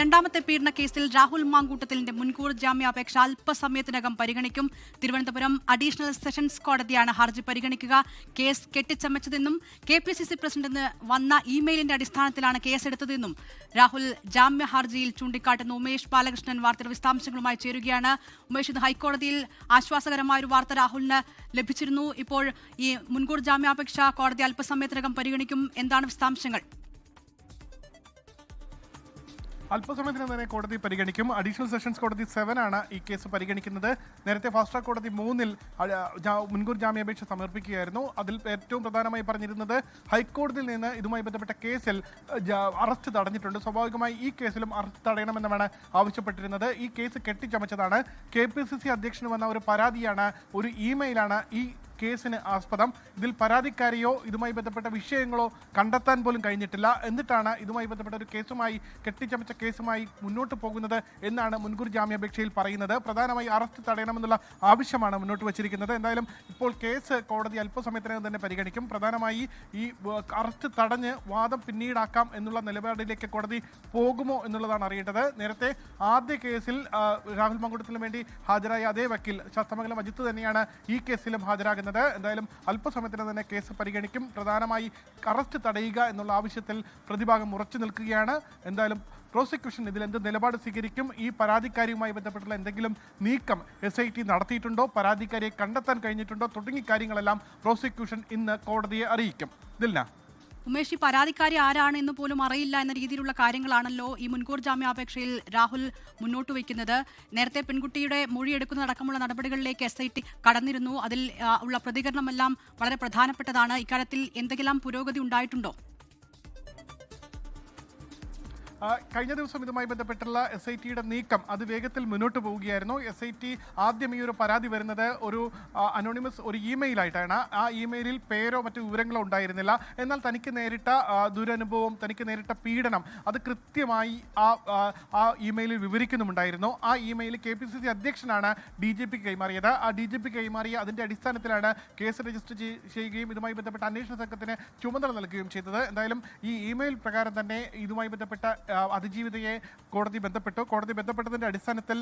രണ്ടാമത്തെ പീഡന കേസിൽ രാഹുൽ മാങ്കൂട്ടത്തിലിന്റെ മുൻകൂർ ജാമ്യാപേക്ഷ അല്പസമയത്തിനകം പരിഗണിക്കും. തിരുവനന്തപുരം അഡീഷണൽ സെഷൻസ് കോടതിയാണ് ഹർജി പരിഗണിക്കുക. കേസ് കെട്ടിച്ചമച്ചതെന്നും KPCC പ്രസിഡന്റിന് വന്ന ഇമെയിലിന്റെ അടിസ്ഥാനത്തിലാണ് കേസെടുത്തതെന്നും രാഹുൽ ജാമ്യ ഹർജിയിൽ ചൂണ്ടിക്കാട്ടുന്ന ഉമേഷ് ബാലകൃഷ്ണൻ വാർത്തയുടെ വിശദാംശങ്ങളുമായി ചേരുകയാണ്. ഉമേഷ്, ഇത് ഹൈക്കോടതിയിൽ ആശ്വാസകരമായ ഒരു വാർത്ത രാഹുലിന് ലഭിച്ചിരുന്നു. ഇപ്പോൾ ഈ മുൻകൂർ ജാമ്യാപേക്ഷ കോടതി അല്പസമയത്തിനകം പരിഗണിക്കും. എന്താണ് വിശദാംശങ്ങൾ? അല്പസമയത്തിന് തന്നെ കോടതി പരിഗണിക്കും. അഡീഷണൽ സെഷൻസ് കോടതി 7 ആണ് ഈ കേസ് പരിഗണിക്കുന്നത്. നേരത്തെ ഫാസ്റ്റ് ട്രാക്ക് കോടതി 3 മുൻകൂർ ജാമ്യാപേക്ഷ സമർപ്പിക്കുകയായിരുന്നു. അതിൽ ഏറ്റവും പ്രധാനമായി പറഞ്ഞിരുന്നത് ഹൈക്കോടതിയിൽ നിന്ന് ഇതുമായി ബന്ധപ്പെട്ട കേസിൽ അറസ്റ്റ് തടഞ്ഞിട്ടുണ്ട്. സ്വാഭാവികമായി ഈ കേസിലും അറസ്റ്റ് തടയണമെന്നാണ് ആവശ്യപ്പെട്ടിരുന്നത്. ഈ കേസ് കെട്ടിച്ചമച്ചതാണ്. KPCC അധ്യക്ഷന് വന്ന ഒരു പരാതിയാണ്, ഒരു ഇമെയിലാണ് ഈ കേസിന് ആസ്പദം. ഇതിൽ പരാതിക്കാരെയോ ഇതുമായി ബന്ധപ്പെട്ട വിഷയങ്ങളോ കണ്ടെത്താൻ പോലും കഴിഞ്ഞിട്ടില്ല. എന്നിട്ടാണ് ഇതുമായി ബന്ധപ്പെട്ട ഒരു കേസുമായി, കെട്ടിച്ചമച്ച കേസുമായി മുന്നോട്ട് പോകുന്നത് എന്നാണ് മുൻകൂർ ജാമ്യാപേക്ഷയിൽ പറയുന്നത്. പ്രധാനമായി അറസ്റ്റ് തടയണമെന്നുള്ള ആവശ്യമാണ് മുന്നോട്ട് വച്ചിരിക്കുന്നത്. എന്തായാലും ഇപ്പോൾ കേസ് കോടതി അല്പസമയത്തിനകം തന്നെ പരിഗണിക്കും. പ്രധാനമായി ഈ അറസ്റ്റ് തടഞ്ഞ് വാദം പിന്നീടാക്കാം എന്നുള്ള നിലപാടിലേക്ക് കോടതി പോകുമോ എന്നുള്ളതാണ് അറിയേണ്ടത്. നേരത്തെ ആദ്യ കേസിൽ രാഹുൽ മാങ്കൂട്ടത്തിന് വേണ്ടി ഹാജരായ അതേ വക്കീൽ ശാസ്തമംഗലം അജിത്ത് തന്നെയാണ് ഈ കേസിലും ഹാജരാകുന്നത്. എന്തായാലും അല്പസമയത്തിന് തന്നെ കേസ് പരിഗണിക്കും. പ്രധാനമായി അറസ്റ്റ് തടയുക എന്നുള്ള ആവശ്യത്തിൽ പ്രതിഭാഗം ഉറച്ചു നിൽക്കുകയാണ്. എന്തായാലും പ്രോസിക്യൂഷൻ ഇതിൽ എന്ത് നിലപാട് സ്വീകരിക്കും? ഈ പരാതിക്കാരിയുമായി ബന്ധപ്പെട്ടുള്ള എന്തെങ്കിലും നീക്കം SIT നടത്തിയിട്ടുണ്ടോ, പരാതിക്കാരിയെ കണ്ടെത്താൻ കഴിഞ്ഞിട്ടുണ്ടോ തുടങ്ങിയ കാര്യങ്ങളെല്ലാം പ്രോസിക്യൂഷൻ ഇന്ന് കോടതിയെ അറിയിക്കും. ദിൽന, ഉമേഷ്, ഈ പരാതിക്കാരി ആരാണ് എന്ന് പോലും അറിയില്ല എന്ന രീതിയിലുള്ള കാര്യങ്ങളാണല്ലോ ഈ മുൻകൂർ ജാമ്യാപേക്ഷയിൽ രാഹുൽ മുന്നോട്ട് വയ്ക്കുന്നത്. നേരത്തെ പെൺകുട്ടിയുടെ മൊഴിയെടുക്കുന്നതടക്കമുള്ള നടപടികളിലേക്ക് SIT കടന്നിരുന്നു. അതിൽ ഉള്ള പ്രതികരണമെല്ലാം വളരെ പ്രധാനപ്പെട്ടതാണ്. ഇക്കാര്യത്തിൽ എന്തെങ്കിലും പുരോഗതി ഉണ്ടായിട്ടുണ്ടോ? കഴിഞ്ഞ ദിവസം ഇതുമായി ബന്ധപ്പെട്ടുള്ള SITയുടെ നീക്കം അത് വേഗത്തിൽ മുന്നോട്ട് പോവുകയായിരുന്നു. SIT ആദ്യം ഈ ഒരു പരാതി വരുന്നത് ഒരു അനോണിമസ് ഒരു ഇമെയിലായിട്ടാണ്. ആ ഇമെയിലിൽ പേരോ മറ്റു വിവരങ്ങളോ ഉണ്ടായിരുന്നില്ല. എന്നാൽ തനിക്ക് നേരിട്ട ദുരനുഭവം, തനിക്ക് നേരിട്ട പീഡനം അത് കൃത്യമായി ആ ഇമെയിലിൽ വിവരിക്കുന്നുമുണ്ടായിരുന്നു. ആ ഇമെയിൽ KPCC അധ്യക്ഷനാണ് DGP കൈമാറിയത്. ആ DGP കൈമാറിയ അതിൻ്റെ അടിസ്ഥാനത്തിലാണ് കേസ് രജിസ്റ്റർ ചെയ്യുകയും ഇതുമായി ബന്ധപ്പെട്ട അന്വേഷണ സംഘത്തിന് ചുമതല നൽകുകയും ചെയ്തത്. എന്തായാലും ഈ ഇമെയിൽ പ്രകാരം തന്നെ ഇതുമായി ബന്ധപ്പെട്ട അതിജീവിതയെ കോടതി ബന്ധപ്പെട്ടു. കോടതി ബന്ധപ്പെട്ടതിൻ്റെ അടിസ്ഥാനത്തിൽ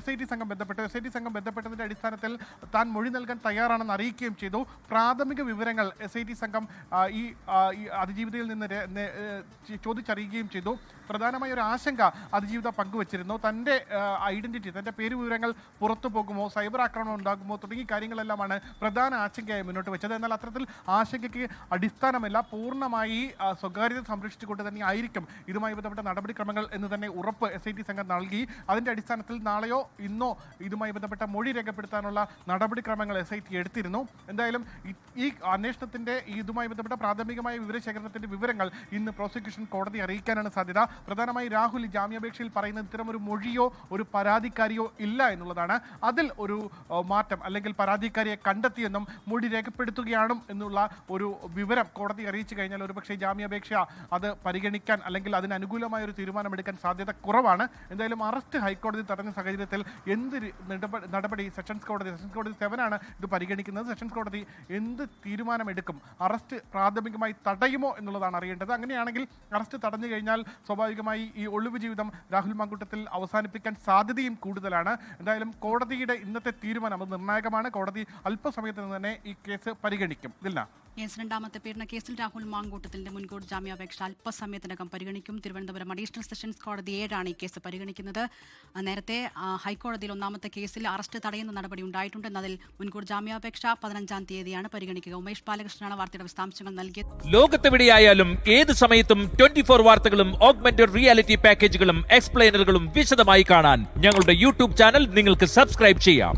SIT സംഘം ബന്ധപ്പെട്ടു. SIT സംഘം ബന്ധപ്പെട്ടതിൻ്റെ അടിസ്ഥാനത്തിൽ താൻ മൊഴി നൽകാൻ തയ്യാറാണെന്ന് അറിയിക്കുകയും ചെയ്തു. പ്രാഥമിക വിവരങ്ങൾ SIT സംഘം ഈ അതിജീവിതയിൽ നിന്ന് ചോദിച്ചറിയുകയും ചെയ്തു. പ്രധാനമായ ഒരു ആശങ്ക അതിജീവിത പങ്കുവച്ചിരുന്നു. തൻ്റെ ഐഡന്റിറ്റി, തൻ്റെ പേര് വിവരങ്ങൾ പുറത്തു പോകുമോ, സൈബർ ആക്രമണം ഉണ്ടാകുമോ തുടങ്ങിയ കാര്യങ്ങളെല്ലാമാണ് പ്രധാന ആശങ്കയായി മുന്നോട്ട് വെച്ചത്. എന്നാൽ അത്തരത്തിൽ ആശങ്കയ്ക്ക് അടിസ്ഥാനമില്ല. പൂർണ്ണമായി സ്വകാര്യത സംരക്ഷിച്ചുകൊണ്ട് തന്നെ ആയിരിക്കും ഇതുമായി ബന്ധപ്പെട്ട നടപടിക്രമങ്ങൾ എന്ന് തന്നെ ഉറപ്പ് SIT സംഘം നൽകി. അതിൻ്റെ അടിസ്ഥാനത്തിൽ നാളെയോ ഇന്നോ ഇതുമായി ബന്ധപ്പെട്ട മൊഴി രേഖപ്പെടുത്താനുള്ള നടപടിക്രമങ്ങൾ SIT എടുത്തിരുന്നു. എന്തായാലും ഈ അന്വേഷണത്തിൻ്റെ ഇതുമായി ബന്ധപ്പെട്ട പ്രാഥമികമായ വിവരശേഖരണത്തിൻ്റെ വിവരങ്ങൾ ഇന്ന് പ്രോസിക്യൂഷൻ കോടതി അറിയിക്കാനാണ് സാധ്യത. പ്രധാനമായി രാഹുൽ ജാമ്യാപേക്ഷയിൽ പറയുന്നത് ഇത്തരം ഒരു മൊഴിയോ ഒരു പരാതിക്കാരിയോ ഇല്ല എന്നുള്ളതാണ്. അതിൽ ഒരു മാറ്റം, അല്ലെങ്കിൽ പരാതിക്കാരിയെ കണ്ടെത്തിയെന്നും മൊഴി രേഖപ്പെടുത്തുകയാണ് എന്നുള്ള ഒരു വിവരം കോടതി അറിയിച്ചു കഴിഞ്ഞാൽ ഒരുപക്ഷെ ജാമ്യാപേക്ഷ അത് പരിഗണിക്കാൻ അല്ലെങ്കിൽ അതിന് അനുകൂലമായ ഒരു തീരുമാനമെടുക്കാൻ സാധ്യത കുറവാണ്. എന്തായാലും അറസ്റ്റ് ഹൈക്കോടതി തടഞ്ഞ സാഹചര്യത്തിൽ എന്ത് നടപടി സെഷൻസ് കോടതി 7 ആണ് ഇത് പരിഗണിക്കുന്നത്. സെഷൻസ് കോടതി എന്ത് തീരുമാനമെടുക്കും? അറസ്റ്റ് പ്രാഥമികമായി തടയുമോ എന്നുള്ളതാണ് അറിയേണ്ടത്. അങ്ങനെയാണെങ്കിൽ അറസ്റ്റ് തടഞ്ഞു കഴിഞ്ഞാൽ സ്വാഭാവികമായി ഈ ഒളിവ് ജീവിതം രാഹുൽ മാങ്കൂട്ടത്തിൽ അവസാനിപ്പിക്കാൻ സാധ്യതയും കൂടുതലാണ്. എന്തായാലും കോടതിയുടെ ഇന്നത്തെ തീരുമാനം അത് നിർണായകമാണ്. കോടതി അല്പസമയത്തിന് തന്നെ ഈ കേസ് പരിഗണിക്കും. ഇതില്ല രണ്ടാമത്തെ പീഡന കേസിൽ രാഹുൽ മാങ്കൂട്ടത്തിന്റെ മുൻകൂർ ജാമ്യാപേക്ഷ അല്പസമയത്തിനകം പരിഗണിക്കും. തിരുവനന്തപുരം അഡീഷണൽ സെഷൻസ് കോടതി 7 ആണ് ഈ കേസ് പരിഗണിക്കുന്നത്. നേരത്തെ ഹൈക്കോടതിയിൽ ഒന്നാമത്തെ കേസിൽ അറസ്റ്റ് തടയുന്ന നടപടി ഉണ്ടായിട്ടുണ്ട്. എന്നതിൽ മുൻകൂർ ജാമ്യാപേക്ഷ 15-ാം തീയതിയാണ് പരിഗണിക്കുക. ഉമേഷ് ബാലകൃഷ്ണനാണ് വാർത്തയുടെ വിശദാംശങ്ങൾ നൽകിയത്. ലോകത്തെവിടെയായാലും ഏത് സമയത്തും 24 വാർത്തകളും ഓഗ്മെന്റഡ് റിയാലിറ്റി പാക്കേജുകളും എക്സ്പ്ലെയിനറുകളും വിശദമായി കാണാൻ ഞങ്ങളുടെ YouTube ചാനൽ നിങ്ങൾക്ക് സബ്സ്ക്രൈബ് ചെയ്യാം.